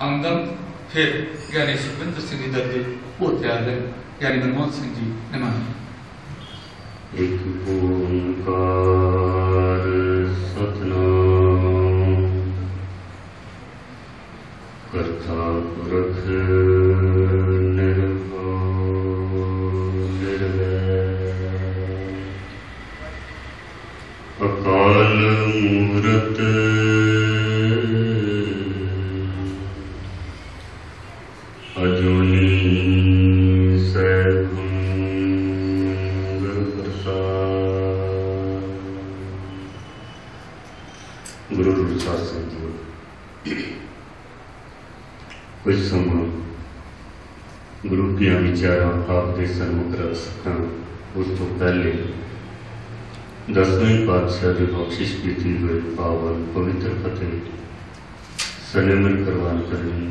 आमदन फिर ज्ञानी सुखविंदर सिंह जी दर्जे वो तैयार है। ज्ञानी मनमोहन सिंह जी निमान। एक ओंकार सतनाम करता पुरख निर्भय निर्वैर अकाल मूरत अजूनी सैभुं गुरु प्रसाद। गुरु प्रसाद सिंह जी कुछ समय गुरु की विचारा आपके सन्मुख रख सका। उस तो पहले 10वें पातशाह की बख्शिश की हुई पावन पवित्र फतेह सनिमन करवान करनी।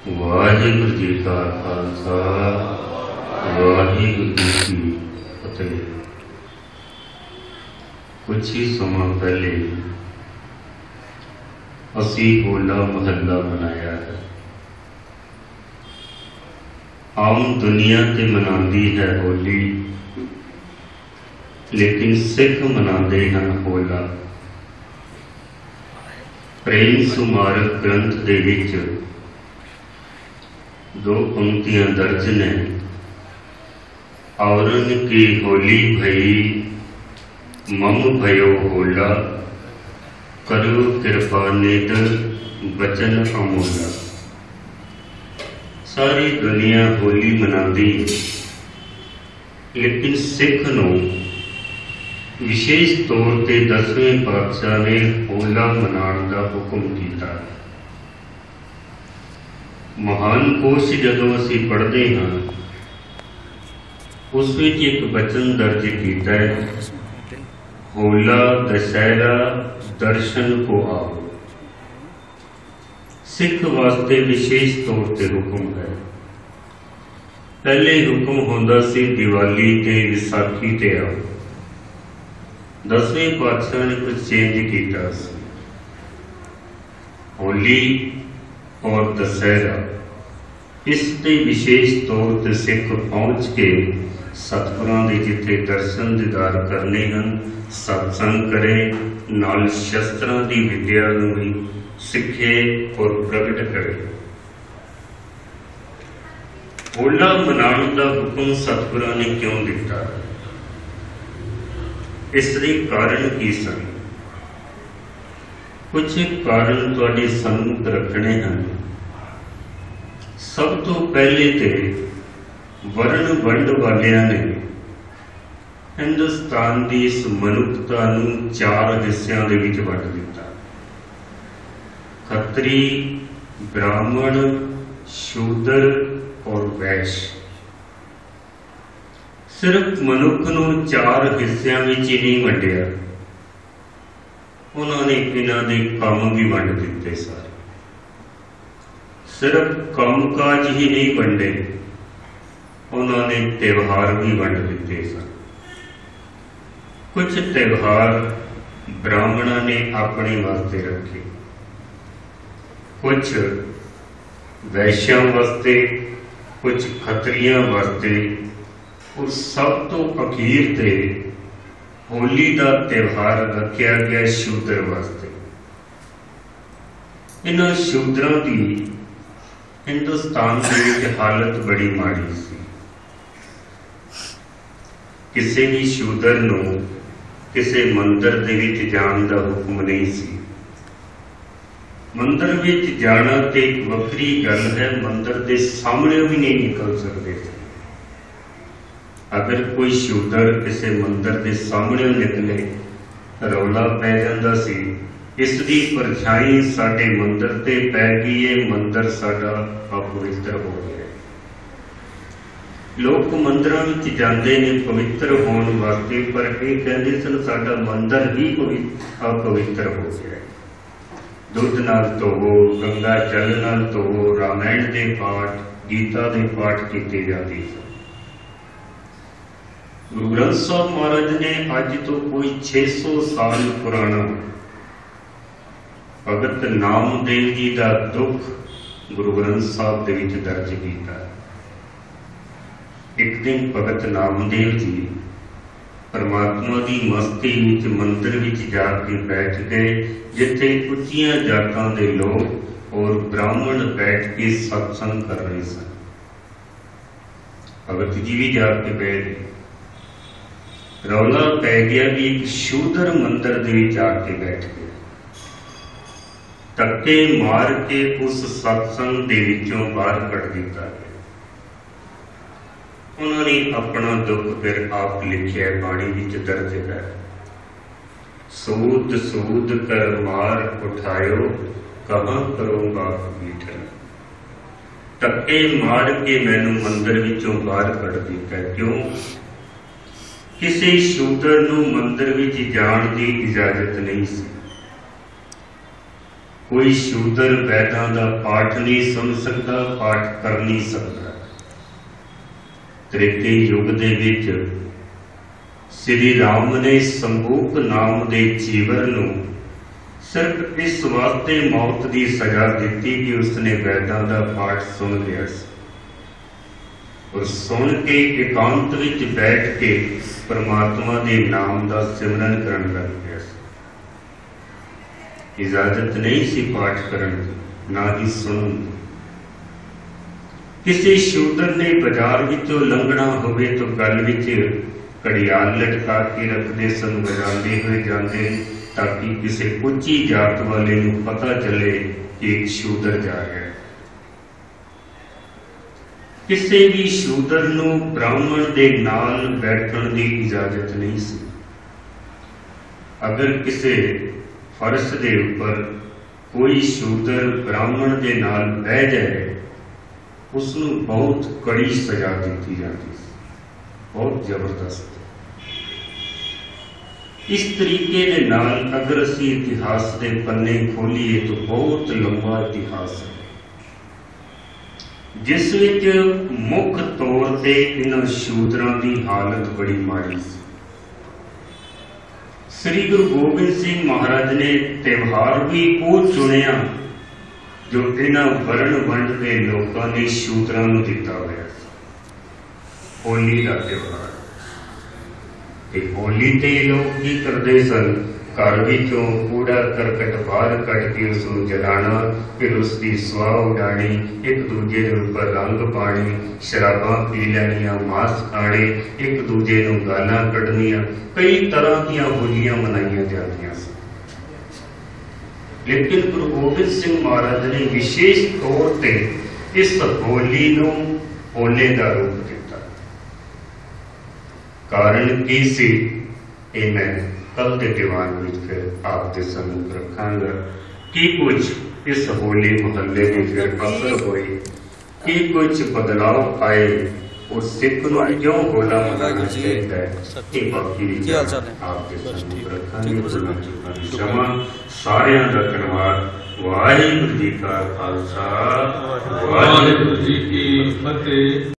वाहिगुरु जी का खालसा वाहिगुरु जी की फतेह। कुछ ही समय पहले असी होला महल्ला मनाया है। आम दुनिया ते मनाती है होली, लेकिन सिख मनाते हैं होला। प्रेम सुमारक ग्रंथ दे विच 2 पंक्तियां दर्ज ने। औरन की होली भई मम भयो होला, करो कृपा नित बचन अमोला। सारी दुनिया होली मनाती, लेकिन सिख नूं विशेष तौर पर 10वें पातशाह ने होला मनाने का हुक्म किया। महान कोश जदों असी पढ़ते हाँ, उस विच एक वचन दर्ज किया है, होला दशहरा दर्शन को आओ। सिख वास्ते विशेष तौर पर हुक्म है। पहले हुक्म होंदा सी दिवाली ते विसाखी ते आओ। 10वें पातशाह ने कुछ चेंज किया। होली और दशहरा इसते विशेष तौर पर सिख पहुंच के सतगुरां दे जिथे दर्शन दीदार करने हैं, सत्संग करे, नाल शस्त्रां दी विद्या नूं भी सिखे और प्रगट करे। होला मनाने का हुक्म सतगुरां ने क्यों दिता? इसके कारण की सन? कुछ कारण तुहाडे सम्मुख रखने हैं। सब तो पहले ते वर्ण वंड वालियां ने हिंदुस्तान की इस मनुखता नूं 4 हिस्सों दे विच वंड दिता। खत्री, ब्राह्मण, शूद्र और वैश्य। सिर्फ मनुख नूं 4 हिस्सों में ही नहीं वंडिया, उन्होंने इन्हां दे काम भी वंड दिते। सारे सिर्फ काम काज ही नहीं वंडे, उन्होंने त्यौहार भी वंड दिते सन। कुछ त्यौहार ब्राह्मणों ने अपने वास्ते रखे, कुछ वैश्यां वास्ते, कुछ खत्रियां वास्ते, और सब तो अखीर ते होली का त्यौहार रखा गया शूद्र वास्ते। इन्हां शूद्रां की हिंदुस्तान की हालत बड़ी माड़ी सी। किसी भी शूद्र नूं किसी मंदिर दे विच जाण दा हुक्म नहीं सी। मंदिर विच जाना ते एक वक्री गल है, मंदिर के सामने भी नहीं निकल सकते। अगर कोई शूद्र किसी मंदिर के सामने निकले, रौला पै जांदा सी, इसकी परछाई साडे मंदिर ते पै गई है, मंदिर साडा अपवित्र हो गया। लोग मंदिरां विच जांदे ने पवित्र होने वास्ते, पर ये कहते सन साडा मंदिर ही अपवित्र हो गया। दुध नाल धोवो, गंगा जल नाल धोवो, रामायण के पाठ, गीता के पाठ किए जाते सन। गुरु ग्रंथ साहब महाराज ने अज तो कोई 600 साल पुराना भगत नामदेव जी का दुख गुरु ग्रंथ साहब दे विच दर्ज किया। एक दिन भगत नामदेव जी परमात्मा की मस्ती विच मंदिर विच जाके बैठ गए, जिथे उच्चियां जातां दे लोग और ब्राह्मण बैठ के सत्संग कर रहे सन। भगत जी भी जाके बैठ गए। रौला पै गया भी एक शूदर मंदिर दे विच आके बैठ गए। धक्के मार के उस सत्संग दे विचों बाहर कढ़ दिता गया। उन्होंने अपना दुख फिर आप लिखिया, बाणी विच दर्ज है। सूद सूद कर मार उठायो, कहां करूंगा बीठन। धक्के मार के मैनू मंदिर विचों बाहर कढ़ दिता। क्यों? किसी शूदर नूं मंदिर विच जाण दी इजाजत नहीं सी। कोई शूदर वैदां दा पाठ नहीं सुन सकता, पाठ कर नहीं सकता। त्रेते युग दे विच श्री राम ने संबूक नाम दे चीवर नूं सिर्फ इस वास्ते मौत की सजा दी कि उसने वैदां दा पाठ सुन लिया और सुन के एकांत विच बैठ के परमात्मा के नाम का सिमरन करन लग गया। इजाजत नहीं सी पाठ करन की, ना ही सुनन की। किसी शूदर ने बाजार विचों लंघना होवे तो गल विच घड़ियाल लटका के रखते सन, बजाते हुए जाते, ताकि किसी उच्ची जात वाले नूं पता चले कि एक शूदर जा रहा है। किसी भी शूदर नूं ब्राह्मण दे नाल बैठण दी इजाजत नहीं सी। अगर किसी फर्श दे उपर कोई शूदर ब्राह्मण दे नाल बह जाए, उसनूं बहुत कड़ी सजा दी जाती, बहुत जबरदस्त। इस तरीके दे नाल अगर असी इतिहास के पन्ने खोलीए तो बहुत लंबा इतिहास है, जिस विच मुख तौर ते इन्हां शूदरां की हालत बड़ी माड़ी सी। श्री गुरु गोबिंद सिंह महाराज ने त्योहार भी वो चुनिया जो इन्हां वर्ण वंड के लोगों ने शूदरां नूं दिता होया सी। होली का त्योहार। होली ते लोग की करते सन, घर विचों कूड़ा करकट बाहर कट के उसनूं जलाना, फिर उसकी स्वाह उड़ानी, एक दूजे के उपर रंग पानी, शराबां पी लैनियां, मांस खाने, एक दूजे नूं गालां कढ़नियां, कई तरह दीयां होलियां मनाइयां जांदियां सन। लेकिन गुरु गोबिंद सिंह महाराज ने विशेष तौर पर इस होली नूं होले का रूप दिता। कारण की सी, मैं कल के दीवान में फिर आपके सम्मुख रखांगा कि कुछ इस होली मोहल्ले में फिर असर हुई, कि कुछ बदलाव आए और सिख को क्यों होला मनाना चाहिए है। बाकी आपके सम्मुख रखांगे। क्षमा सारियां दा धन्यवाद। वाहिगुरू जी का खालसा, वाहिगुरू जी की फतेह।